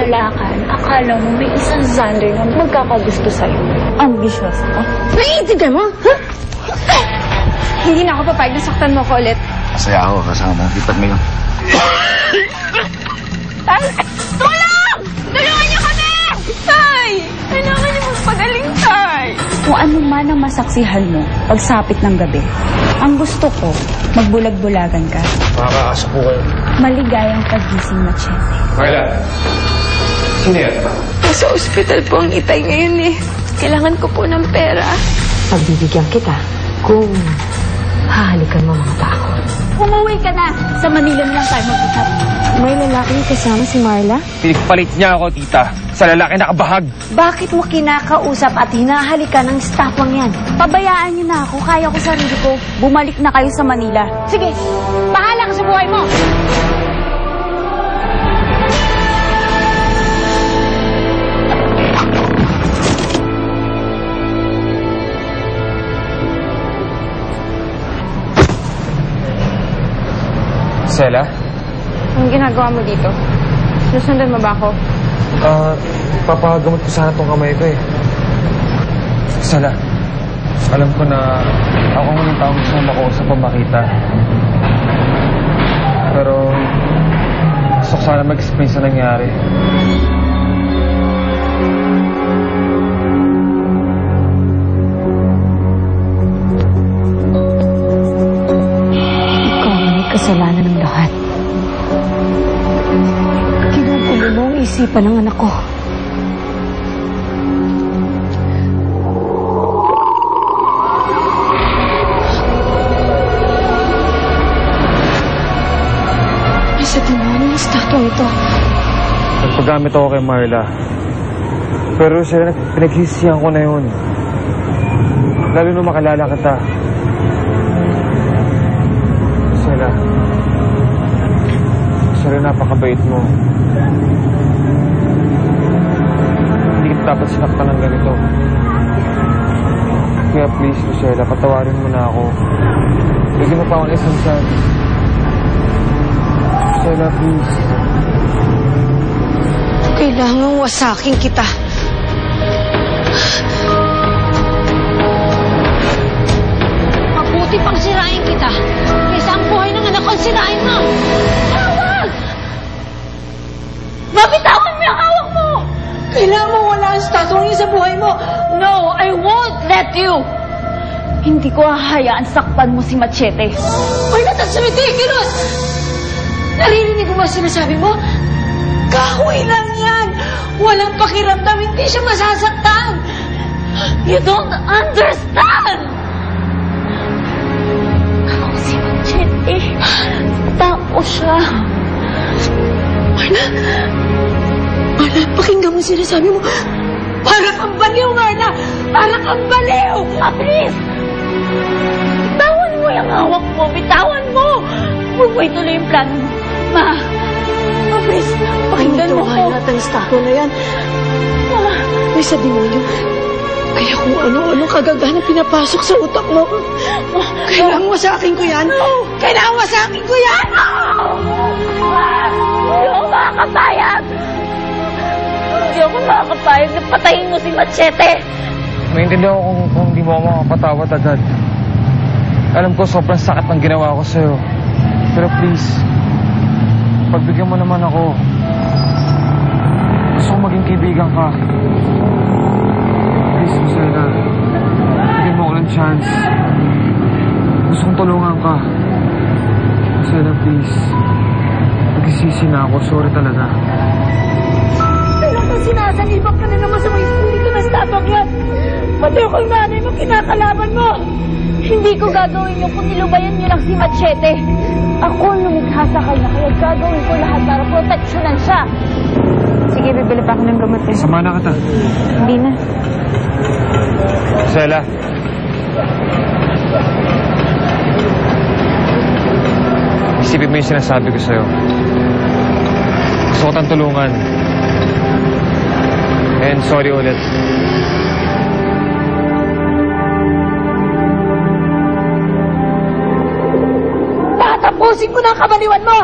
kalakan, akala mo may isang genre na magkakagusto sa'yo. Ambisyosa ka? Naiintindihan mo? Ha? Hindi na ako papayag na saktan mo ko ulit. Masaya ako kasama. Lipat mo yun. Tay! Tulong! Tulungan niyo kami! Tay! Kailangan niyo magpagaling, Tay! Kung ano man ang masaksihan mo pagsapit ng gabi, ang gusto ko, magbulag-bulagan ka. Makakaasa po kayo. Maligayang pagising, Machete. Carla, sino yan? Nasa ospital po ang itay ngayon eh. Kailangan ko po ng pera. Pagbibigyan kita kung hahalikan mo mga tao. Umuwi ka na! Sa Manila na lang tayo mag-usap. May lalaking kasama si Marla? Pinagpalit niya ako, tita. Sa lalaki nakabahag. Bakit mo kinakausap at hinahalikan ng statwang yan? Pabayaan niyo na ako. Kaya ko sarili ko. Bumalik na kayo sa Manila. Sige, bahala ka sa buhay mo! Sela? Anong ginagawa mo dito? Susundan mo ba ako? Papagamot ko sana tong kamay ko eh. Sela, alam ko na ako ang taong gusto na makausap o makita. Pero gusto ko sana mag-explain sa nangyari. Kasalanan ng lahat. Kinugulo mo ang isipan ng anak ko. Isa demonyo ang statwa ito. Nagpagamit ako kay Marla. Pero sila, pinagsisihan ko na yun. Lalo na makilala kita. Sila, napakabait mo. Hindi kita dapat sinaktan ng ganito. Kaya please, Lucella, patawarin mo na ako. Bigyan mo pa akong isang chance. Lucella, please. Kailangan wasakin kita. Mabuti pang sirain kita. Kaysa ang buhay ng anak ko sirain mo. Tawag! Mabitawan mo yung hawak mo! Kailangan mo wala ang statwang yun sa buhay mo. No, I won't let you! Hindi ko hahayaan saktan mo si Machete. Marla, that's ridiculous! Naririnig mo ba sinasabi mo? Kahoy lang yan! Walang pakiramdam, hindi siya masasaktan! You don't understand! Ako si Machete. Tao siya. Marla, pakinggan mo sinasabi mo. Para kang baliw, Marla! Para kang baliw! Please! Bitawan mo yung hawak mo. Bitawan mo! Huwag mo ituloy yung plano mo. Ma, please, pakinggan mo ko. Ituhan natin ang statwa na yan. Ma. May sa demonyo. Kaya kung ano-ano kagagahan ang pinapasok sa utak mo. Kailangan mo sa akin ko yan. Kailangan mo sa akin ko yan. Hindi ako makakapayag. Hindi ako makakapayag na patayin mo si Machete. Maintindihan ko kung hindi mo ako makapatawad agad. Alam ko sobrang sakit ng ginawa ko sa'yo. Pero please, pagbigyan mo naman ako. Gusto kong maging kaibigan ka. Please, Lucella. Bigyan mo ako ng chance. Gusto kong tulungan ka. Lucella, please. Nagsisisi na ako. Sorry talaga. Kailan ka sinasanibak ka na naman sa may dito na statwang yan? Pati ako yung nanay mo, kinakalaban mo. Hindi ko gagawin yun kung nilubayan niyo lang si Machete. Ako ang lumikha sa kanya, kaya gagawin ko lahat para proteksyonan siya. Sige, bibili pa ako ng gamot eh. Sama na kita. Hindi na. Lucella. Isipin mo yung sinasabi ko sa'yo. Gusto ko tang tulungan. And sorry ulit. Tatapusin ko na ang kabaliwan mo!